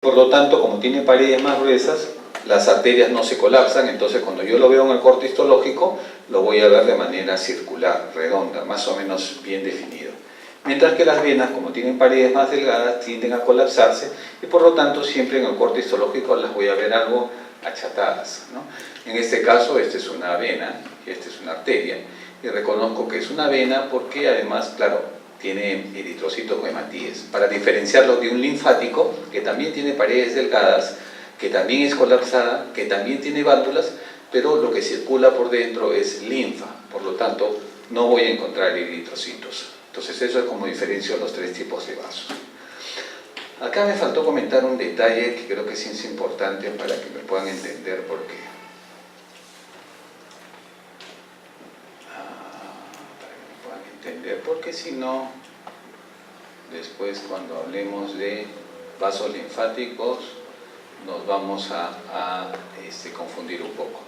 Por lo tanto, como tiene paredes más gruesas, las arterias no se colapsan, entonces cuando yo lo veo en el corte histológico, lo voy a ver de manera circular, redonda, más o menos bien definido. Mientras que las venas, como tienen paredes más delgadas, tienden a colapsarse y por lo tanto siempre en el corte histológico las voy a ver algo achatadas, ¿no? En este caso, esta es una vena y esta es una arteria, y reconozco que es una vena porque además, claro, tiene eritrocitos o hematíes, para diferenciarlo de un linfático que también tiene paredes delgadas, que también es colapsada, que también tiene válvulas, pero lo que circula por dentro es linfa, por lo tanto no voy a encontrar eritrocitos. Entonces eso es como diferencio los tres tipos de vasos. Acá me faltó comentar un detalle que creo que sí es importante para que me puedan entender por qué. Para que me puedan entender, porque si no, después cuando hablemos de vasos linfáticos, nos vamos a confundir un poco.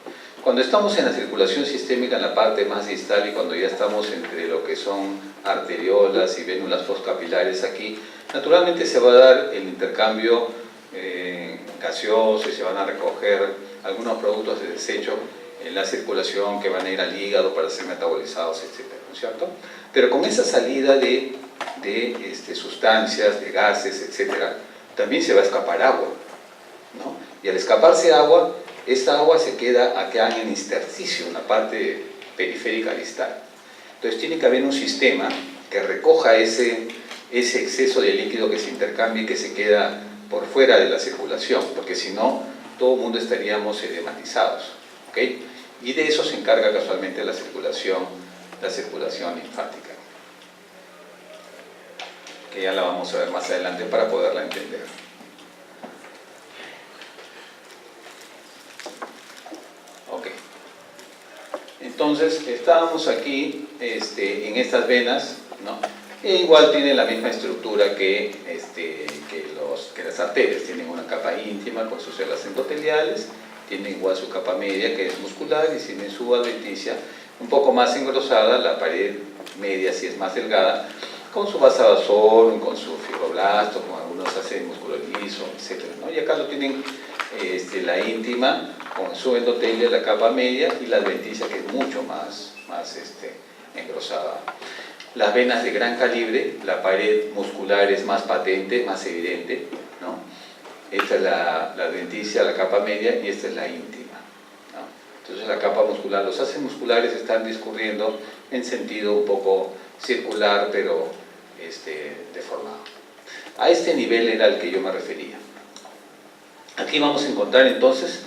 Cuando estamos en la circulación sistémica en la parte más distal y cuando ya estamos entre lo que son arteriolas y vénulas postcapilares aquí, naturalmente se va a dar el intercambio gaseoso y se van a recoger algunos productos de desecho en la circulación que van a ir al hígado para ser metabolizados, etc., ¿no es cierto? Pero con esa salida de sustancias, de gases, etc., también se va a escapar agua, ¿no? Y al escaparse agua, esta agua se queda acá en el intersticio, en la parte periférica distal. Entonces tiene que haber un sistema que recoja ese exceso de líquido que se intercambia y que se queda por fuera de la circulación, porque si no, todo el mundo estaríamos edematizados, ¿ok? Y de eso se encarga casualmente la circulación linfática, que ya la vamos a ver más adelante para poderla entender. Ok. Entonces, estábamos aquí en estas venas, ¿no? E igual tiene la misma estructura que las arterias. Tienen una capa íntima con sus células endoteliales, tienen igual su capa media que es muscular y tienen su adventicia un poco más engrosada, la pared media si es más delgada, con su vasodilatación, con su fibroblasto, con algunos hacen músculo liso, etc., ¿no? Y acá lo tienen la íntima, con su endotelio, la capa media, y la adventicia que es mucho más engrosada. Las venas de gran calibre, la pared muscular es más patente, más evidente, ¿no? Esta es la adventicia, la capa media, y esta es la íntima, ¿no? Entonces la capa muscular, los haces musculares están discurriendo en sentido un poco circular, pero deformado. A este nivel era al que yo me refería. Aquí vamos a encontrar entonces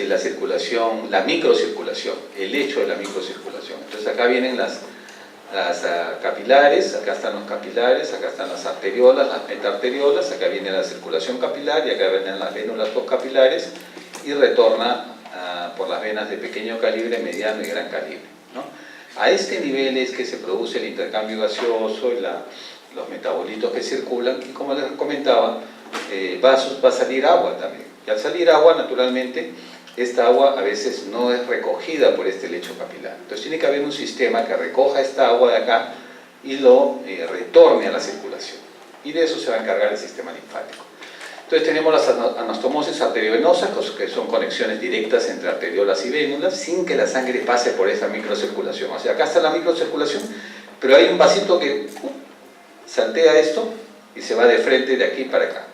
la circulación, la microcirculación, el hecho de la microcirculación. Entonces acá vienen las capilares, acá están los capilares, acá están las arteriolas, las metaarteriolas, acá viene la circulación capilar y acá vienen las vénulas postcapilares y retorna por las venas de pequeño calibre, mediano y gran calibre, ¿no? A este nivel es que se produce el intercambio gaseoso y los metabolitos que circulan, y como les comentaba, va a salir agua también. Y al salir agua, naturalmente, esta agua a veces no es recogida por este lecho capilar. Entonces tiene que haber un sistema que recoja esta agua de acá y lo retorne a la circulación. Y de eso se va a encargar el sistema linfático. Entonces tenemos las anastomosis arteriovenosas, que son conexiones directas entre arteriolas y vénulas, sin que la sangre pase por esa microcirculación. O sea, acá está la microcirculación, pero hay un vasito que saltea esto y se va de frente de aquí para acá.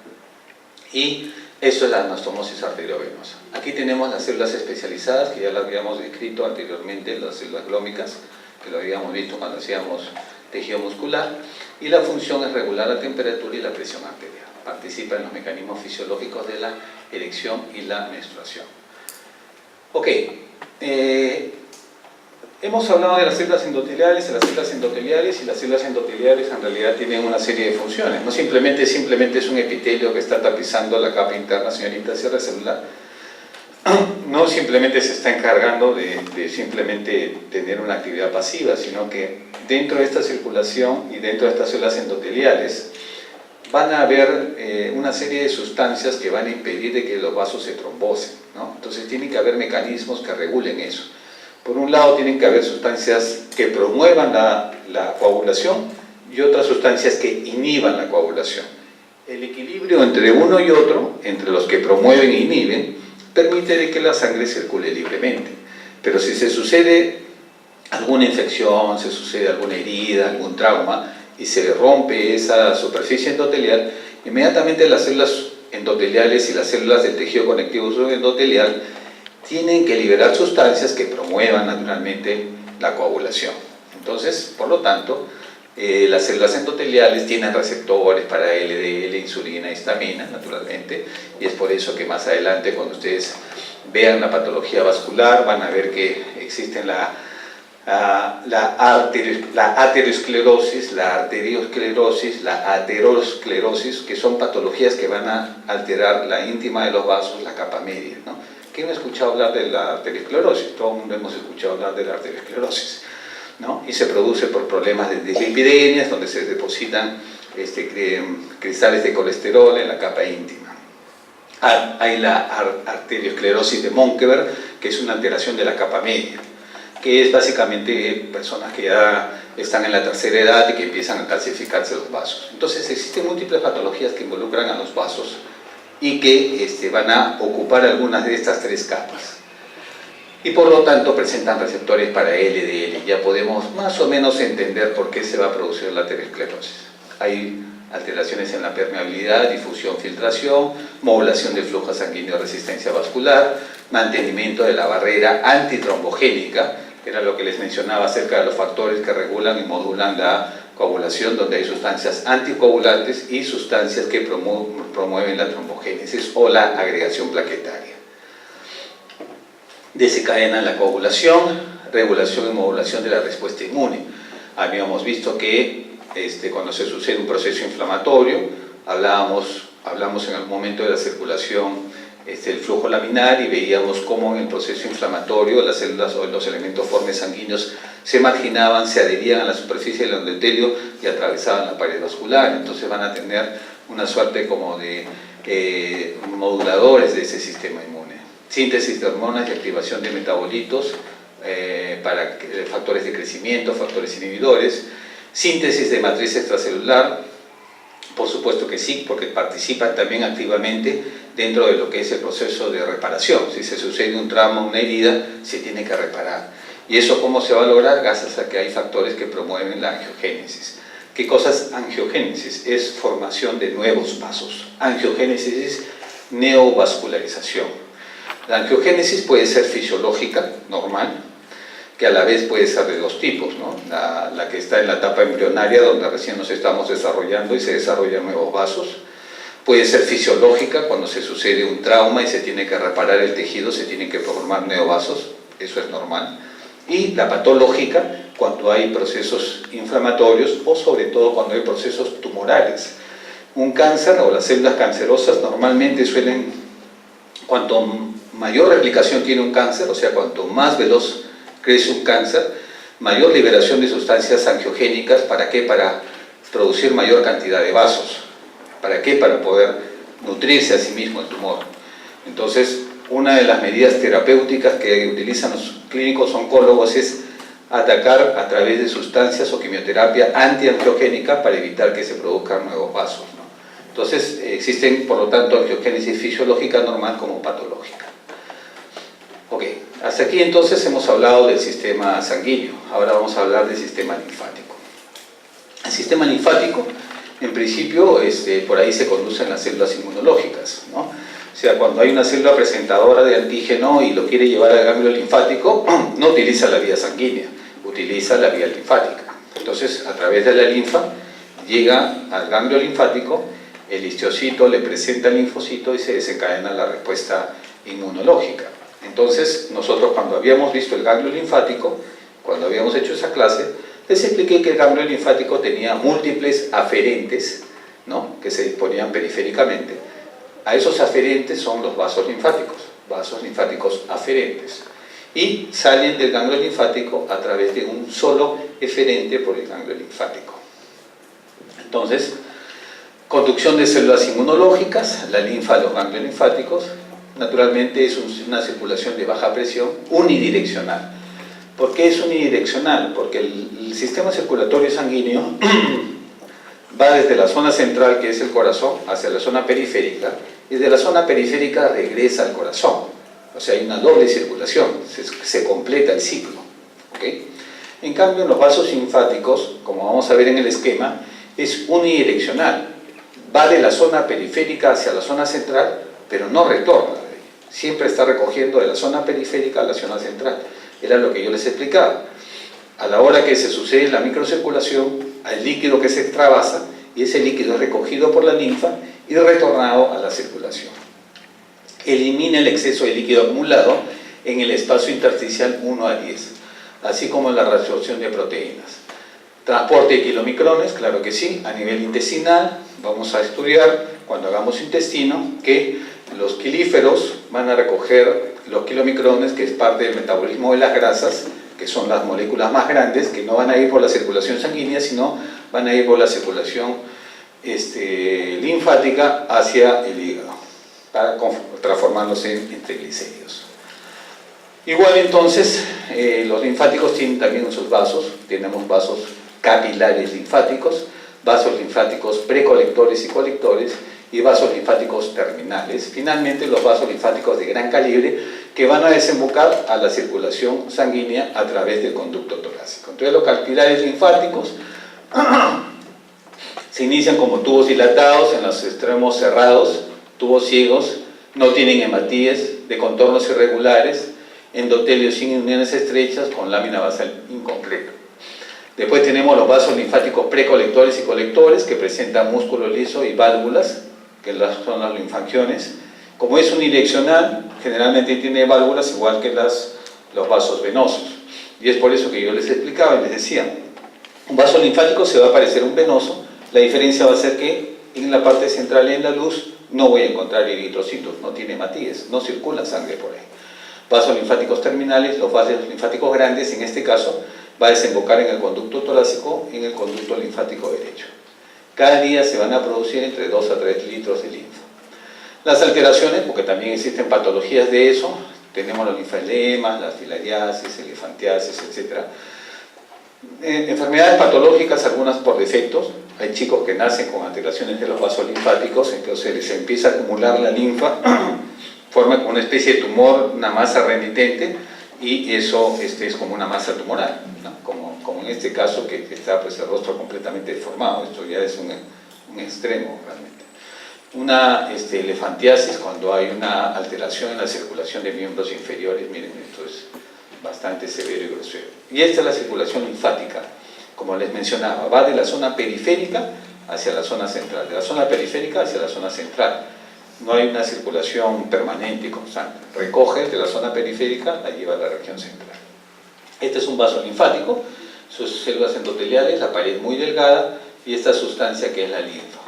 Y eso es la anastomosis arteriovenosa. Aquí tenemos las células especializadas, que ya las habíamos descrito anteriormente, las células glómicas, que lo habíamos visto cuando hacíamos tejido muscular, y la función es regular la temperatura y la presión arterial. Participa en los mecanismos fisiológicos de la erección y la menstruación. Ok, hemos hablado de las células endoteliales, y las células endoteliales en realidad tienen una serie de funciones. No simplemente es un epitelio que está tapizando la capa interna, señorita cierre celular. No simplemente se está encargando de simplemente tener una actividad pasiva, sino que dentro de esta circulación y dentro de estas células endoteliales van a haber una serie de sustancias que van a impedir de que los vasos se trombosen, ¿no? Entonces tiene que haber mecanismos que regulen eso. Por un lado tienen que haber sustancias que promuevan la coagulación y otras sustancias que inhiban la coagulación. El equilibrio entre uno y otro, entre los que promueven e inhiben, permite de que la sangre circule libremente. Pero si se sucede alguna infección, se sucede alguna herida, algún trauma, y se rompe esa superficie endotelial, inmediatamente las células endoteliales y las células del tejido conectivo subendotelial tienen que liberar sustancias que promuevan naturalmente la coagulación. Entonces, por lo tanto, las células endoteliales tienen receptores para LDL, insulina, histamina, naturalmente, y es por eso que más adelante, cuando ustedes vean la patología vascular, van a ver que existen la aterosclerosis, la arteriosclerosis, la aterosclerosis, que son patologías que van a alterar la íntima de los vasos, la capa media, ¿no? ¿Quién ha escuchado hablar de la arteriosclerosis? Todo el mundo hemos escuchado hablar de la arteriosclerosis, ¿no? Y se produce por problemas de dislipidemias, donde se depositan cristales de colesterol en la capa íntima. Hay la arteriosclerosis de Monkeberg, que es una alteración de la capa media, que es básicamente personas que ya están en la tercera edad y que empiezan a calcificarse los vasos. Entonces existen múltiples patologías que involucran a los vasos y que van a ocupar algunas de estas tres capas. Y por lo tanto presentan receptores para LDL. Ya podemos más o menos entender por qué se va a producir la aterosclerosis. Hay alteraciones en la permeabilidad, difusión, filtración, modulación del flujo sanguíneo, resistencia vascular, mantenimiento de la barrera antitrombogénica, que era lo que les mencionaba acerca de los factores que regulan y modulan la coagulación, donde hay sustancias anticoagulantes y sustancias que promueven la trombogénesis o la agregación plaquetaria. Desencadena la coagulación, regulación y modulación de la respuesta inmune. Habíamos visto que cuando se sucede un proceso inflamatorio, hablamos en algún momento de la circulación, el flujo laminar, y veíamos cómo en el proceso inflamatorio las células o los elementos formes sanguíneos se marginaban, se adherían a la superficie del endotelio y atravesaban la pared vascular. Entonces van a tener una suerte como de moduladores de ese sistema inmune. Síntesis de hormonas y activación de metabolitos para factores de crecimiento, factores inhibidores. Síntesis de matriz extracelular, por supuesto que sí, porque participan también activamente dentro de lo que es el proceso de reparación. Si se sucede un trauma, una herida, se tiene que reparar. ¿Y eso cómo se va a lograr? Gracias a que hay factores que promueven la angiogénesis. ¿Qué cosa es angiogénesis? Es formación de nuevos vasos. Angiogénesis es neovascularización. La angiogénesis puede ser fisiológica, normal, que a la vez puede ser de dos tipos, ¿no? La que está en la etapa embrionaria, donde recién nos estamos desarrollando y se desarrollan nuevos vasos. Puede ser fisiológica, cuando se sucede un trauma y se tiene que reparar el tejido, se tienen que formar nuevos vasos, eso es normal. Y la patológica, cuando hay procesos inflamatorios o sobre todo cuando hay procesos tumorales. Un cáncer o las células cancerosas normalmente suelen, cuanto mayor replicación tiene un cáncer, o sea, cuanto más veloz crece un cáncer, mayor liberación de sustancias angiogénicas. ¿Para qué? Para producir mayor cantidad de vasos. ¿Para qué? Para poder nutrirse a sí mismo el tumor. Entonces, una de las medidas terapéuticas que utilizan los clínicos oncólogos es atacar a través de sustancias o quimioterapia antiangiogénica para evitar que se produzcan nuevos vasos, ¿no? Entonces, existen, por lo tanto, angiogénesis fisiológica normal como patológica. Ok, hasta aquí entonces hemos hablado del sistema sanguíneo. Ahora vamos a hablar del sistema linfático. El sistema linfático, en principio, por ahí se conducen las células inmunológicas, ¿no? O sea, cuando hay una célula presentadora de antígeno y lo quiere llevar al ganglio linfático, no utiliza la vía sanguínea, utiliza la vía linfática. Entonces, a través de la linfa, llega al ganglio linfático, el histocito le presenta al linfocito y se desencadena la respuesta inmunológica. Entonces, nosotros cuando habíamos visto el ganglio linfático, cuando habíamos hecho esa clase, les expliqué que el ganglio linfático tenía múltiples aferentes, ¿no?, que se disponían periféricamente. A esos aferentes son los vasos linfáticos aferentes. Y salen del ganglio linfático a través de un solo eferente por el ganglio linfático. Entonces, conducción de células inmunológicas, la linfa a los ganglios linfáticos, naturalmente es una circulación de baja presión unidireccional. ¿Por qué es unidireccional? Porque el sistema circulatorio sanguíneo va desde la zona central, que es el corazón, hacia la zona periférica, y de la zona periférica regresa al corazón. O sea, hay una doble circulación, se completa el ciclo. ¿Okay? En cambio, en los vasos linfáticos, como vamos a ver en el esquema, es unidireccional. Va de la zona periférica hacia la zona central, pero no retorna. Siempre está recogiendo de la zona periférica a la zona central. Era lo que yo les explicaba. A la hora que se sucede la microcirculación, hay líquido que se extravasa y ese líquido es recogido por la linfa y retornado a la circulación. Elimina el exceso de líquido acumulado en el espacio intersticial 1 a 10, así como la reabsorción de proteínas. Transporte de kilomicrones, claro que sí, a nivel intestinal. Vamos a estudiar, cuando hagamos intestino, que los quilíferos van a recoger los kilomicrones, que es parte del metabolismo de las grasas, que son las moléculas más grandes, que no van a ir por la circulación sanguínea, sino van a ir por la circulación linfática hacia el hígado, transformándose en triglicéridos. Igual entonces, los linfáticos tienen también sus vasos, tenemos vasos capilares linfáticos, vasos linfáticos precolectores y colectores, y vasos linfáticos terminales. Finalmente, los vasos linfáticos de gran calibre que van a desembocar a la circulación sanguínea a través del conducto torácico. Entonces, los capilares linfáticos se inician como tubos dilatados en los extremos cerrados, tubos ciegos, no tienen hematíes, de contornos irregulares, endotelio sin uniones estrechas, con lámina basal incompleta. Después tenemos los vasos linfáticos precolectores y colectores, que presentan músculo liso y válvulas, que son las linfangiosnes. Como es unidireccional, generalmente tiene válvulas igual que los vasos venosos. Y es por eso que yo les explicaba y les decía, un vaso linfático se va a parecer a un venoso, la diferencia va a ser que en la parte central, en la luz, no voy a encontrar eritrocitos, no tiene hematíes, no circula sangre por ahí. Vasos linfáticos terminales, los vasos linfáticos grandes, en este caso, va a desembocar en el conducto torácico, en el conducto linfático derecho. Cada día se van a producir entre 2 a 3 litros de linfa. Las alteraciones, porque también existen patologías de eso, tenemos los linfademas, la filariasis, elefantiasis, etc. Enfermedades patológicas, algunas por defectos. Hay chicos que nacen con alteraciones de los vasos linfáticos, entonces se empieza a acumular la linfa, forma como una especie de tumor, una masa remitente, y eso es como una masa tumoral, ¿no? Como en este caso que está pues, el rostro completamente deformado. Esto ya es un extremo realmente. Una elefantiasis, cuando hay una alteración en la circulación de miembros inferiores. Miren, esto es bastante severo y grosero. Y esta es la circulación linfática, como les mencionaba, va de la zona periférica hacia la zona central, de la zona periférica hacia la zona central. No hay una circulación permanente y constante. Recoge de la zona periférica, la lleva a la región central. Este es un vaso linfático, sus células endoteliales, la pared muy delgada, y esta sustancia que es la linfa.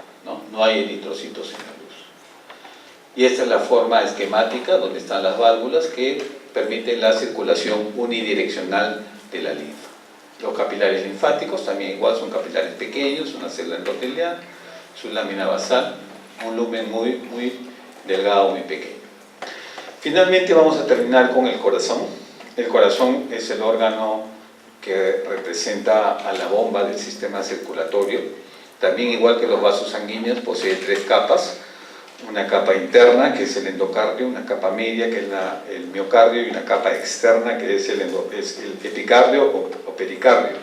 No hay eritrocitos en la luz. Y esta es la forma esquemática donde están las válvulas que permiten la circulación unidireccional de la linfa. Los capilares linfáticos también igual son capilares pequeños, una célula endotelial, su lámina basal, un lumen muy delgado, muy pequeño. Finalmente vamos a terminar con el corazón. El corazón es el órgano que representa a la bomba del sistema circulatorio. También, igual que los vasos sanguíneos, posee 3 capas. Una capa interna, que es el endocardio, una capa media, que es el miocardio, y una capa externa, que es el epicardio o pericardio.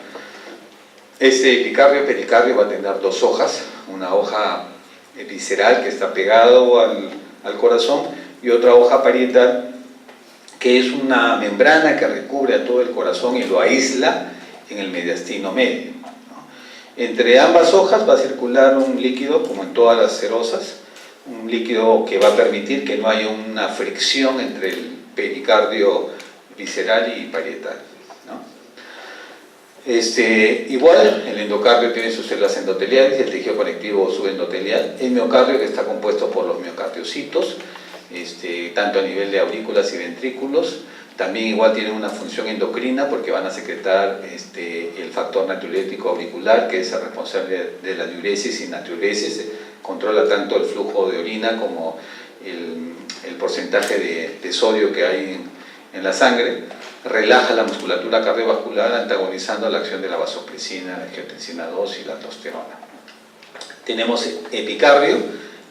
Este epicardio-pericardio va a tener 2 hojas, una hoja visceral que está pegado al corazón, y otra hoja parietal, que es una membrana que recubre a todo el corazón y lo aísla en el mediastino medio. Entre ambas hojas va a circular un líquido, como en todas las serosas, un líquido que va a permitir que no haya una fricción entre el pericardio visceral y parietal, ¿no? Igual, el endocardio tiene sus células endoteliales y el tejido conectivo subendotelial. El miocardio, que está compuesto por los miocardiocitos, tanto a nivel de aurículas y ventrículos. También igual tienen una función endocrina, porque van a secretar el factor natriurético auricular, que es el responsable de la diuresis y natriuresis. Controla tanto el flujo de orina como el porcentaje de sodio que hay en la sangre. Relaja la musculatura cardiovascular, antagonizando la acción de la vasopresina, la angiotensina 2 y la aldosterona. Tenemos epicardio,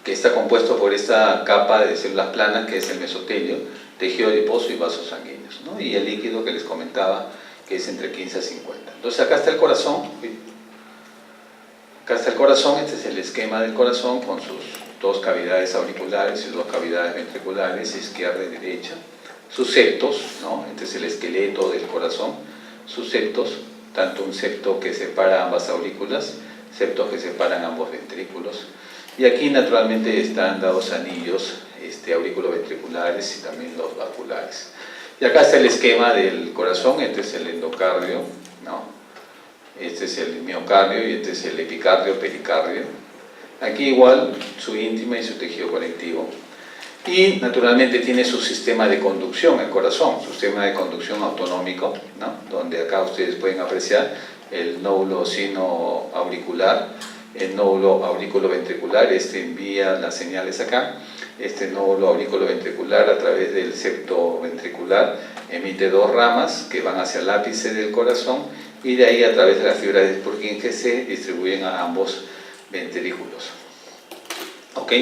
que está compuesto por esta capa de células planas, que es el mesotelio, tejido adiposo y vasos sanguíneos, ¿no? Y el líquido que les comentaba, que es entre 15 a 50. Entonces acá está el corazón. Acá está el corazón, este es el esquema del corazón con sus dos cavidades auriculares y dos cavidades ventriculares, izquierda y derecha. Sus septos, ¿no? Este es el esqueleto del corazón. Sus septos, tanto un septo que separa ambas aurículas, septos que separan ambos ventrículos. Y aquí naturalmente están dados anillos auriculoventriculares y también los vasculares. Y acá está el esquema del corazón, este es el endocardio, ¿no? Este es el miocardio y este es el epicardio, pericardio. Aquí igual su íntima y su tejido conectivo. Y naturalmente tiene su sistema de conducción, el corazón, su sistema de conducción autonómico, ¿no? Donde acá ustedes pueden apreciar el nódulo sino-auricular, el nódulo auriculoventricular, envía las señales acá, este nódulo auriculoventricular a través del septo ventricular emite dos ramas que van hacia el ápice del corazón y de ahí a través de las fibras de Purkinje se distribuyen a ambos ventrículos. ¿Ok?